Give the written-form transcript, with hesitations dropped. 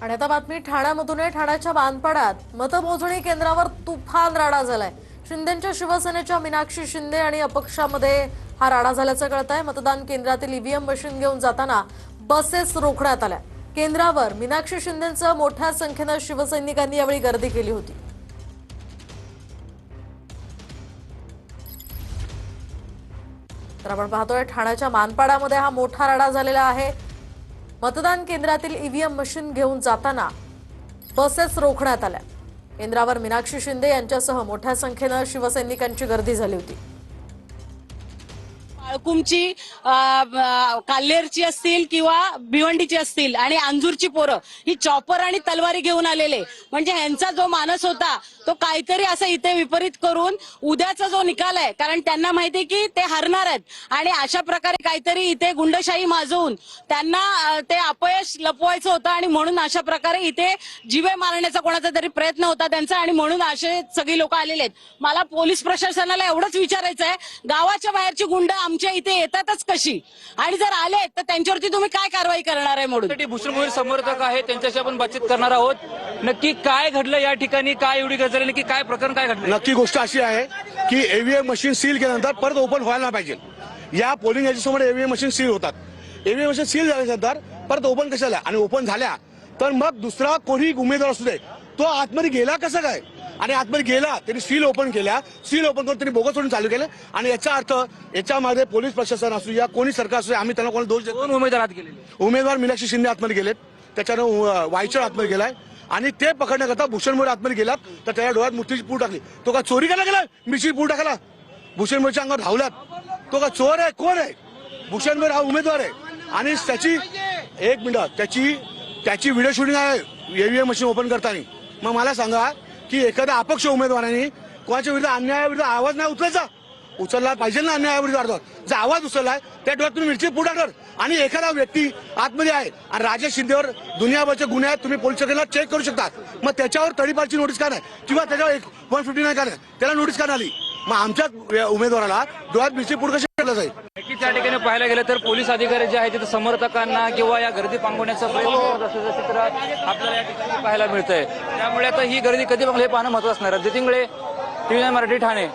आणि आता बातमी ठाण्यामधून आहे। ठाण्याच्या मानपाड्यात मतमोजणी केंद्रावर तुफान राडा झालाय। शिंदेच्या शिवसेनेच्या मीनाक्षी शिंदे आणि अपक्षामध्ये हा राडा झाल्याचं कळतंय। मतदान केंद्रातील ईव्हीएम मशीन घेऊन जाताना बसेस रोखण्यात आल्या। केंद्रावर मीनाक्षी शिंदेंचं मोठ्या संख्येनं शिवसैनिकांनी यावेळी गर्दी केली होती। तर आपण पाहतोय ठाण्याच्या मानपाड्यामध्ये हा मोठा राडा झालेला आहे। मतदान केंद्रातील ईव्हीएम मशीन घेऊन जाताना बसेस रोखण्यात आल्या। केंद्रावर मीनाक्षी शिंदे यांच्यासह मोठ्या संख्येनं शिवसैनिकांची गर्दी झाली होती। माळकुमची काल्हेरची असतील किंवा भिवंडीची असतील आणि अंजूरची पोरं ही चॉपर आणि तलवारी घेऊन आलेले, म्हणजे ह्यांचा जो मानस होता तो काहीतरी असं इथे विपरीत करून उद्याचा जो निकाल आहे, कारण त्यांना माहिती की ते हरणार आहेत आणि अशा प्रकारे काहीतरी इथे गुंडशाही माजवून त्यांना ते अपयश लपवायचं होतं आणि म्हणून अशा प्रकारे इथे जीवे मारण्याचा कोणाचा तरी प्रयत्न होता त्यांचा आणि म्हणून असे सगळी लोक आलेले आहेत। मला पोलीस प्रशासनाला एवढंच विचारायचं आहे, गावाच्या बाहेरची गुंड आमच्या इथे येतातच कशी, आणि जर आले तर त्यांच्यावरती तुम्ही काय कारवाई करणार आहे? म्हणून भूषण मोहीर समर्थक आहे, त्यांच्याशी आपण बातचीत करणार आहोत। नक्की काय घडलं या ठिकाणी, काय एवढी गजर, नक्की काय प्रकरण, काय घडलं? नक्की गोष्ट अशी आहे की ईव्हीएम मशीन सील केल्यानंतर परत ओपन व्हायला पाहिजे। या पोलिंग एजंटसमोर ईव्हीएम मशीन सील होतात। ईव्हीएम मशीन सील झाल्यानंतर परत ओपन कशाला, आणि ओपन झाल्या तर मग दुसरा कोणी उमेदवार असू दे तो आतमध्ये गेला कसं काय, आणि आतमध्ये गेला त्यांनी सील ओपन केल्या, सील ओपन करून त्यांनी बोगस सोडून चालू केलं, आणि याचा अर्थ याच्यामध्ये पोलीस प्रशासन असू या कोणी सरकार असू, आम्ही त्यांना कोणी दोष देतो। दोन उमेदवार आत गेलेले, उमेदवार मीनाक्षी शिंदे आतमध्ये गेलेत, त्याच्यानं वायचळ आतमध्ये गेलाय, आणि ते पकडण्याकरता भूषण मोहीर आतमध्ये गेलात तर त्याच्या डोळ्यात मूर्तीची पूड टाकली। तो का चोरी करायला गेला, मिरची पूड टाकायला भूषण मोहीरच्या अंगावर धावलात? तो का चोर आहे? कोण आहे? भूषण मोहीर हा उमेदवार आहे, आणि त्याची एक मिनिट त्याची व्हिडिओ शूटिंग आहे ईव्हीएम मशीन ओपन करताना। मग मला सांगा की एखाद्या अपक्ष उमेदवारांनी कोणाच्या विरुद्ध अन्यायाविरुद्ध आवाज नाही उचलला पाहिजे ना? अन्यायाविरुद्ध जर आवाज उचललाय त्या डोळ्यात तुम्ही मिरची पूड टाकणार, आणि एखादा व्यक्ती आतमध्ये आहे आणि राजेश शिंदेवर दुनियाभरचे गुन्हे आहेत, तुम्ही पोलीस स्टेशनला चेक करू शकता, मग त्याच्यावर तडीपारची नोटीस का नाही, किंवा त्याच्यावर 159 का नाही, त्याला नोटीस का नाही? मग आमच्याच उमेदवाराला डोळ्यात मिरची पूड कशी टाकला जाईल? नक्कीच त्या ठिकाणी पाहायला गेलं तर पोलीस अधिकारी जे आहेत तिथे समर्थकांना किंवा या गर्दी पांगवण्याचा प्रयत्न करत असल्याचं चित्र आपल्याला या ठिकाणी पाहायला मिळतंय। त्यामुळे आता ही गर्दी कधी बघली हे पाहणं महत्त्वाचं असणार आहे। जितिंगळे, टीव्ही मराठी, ठाणे।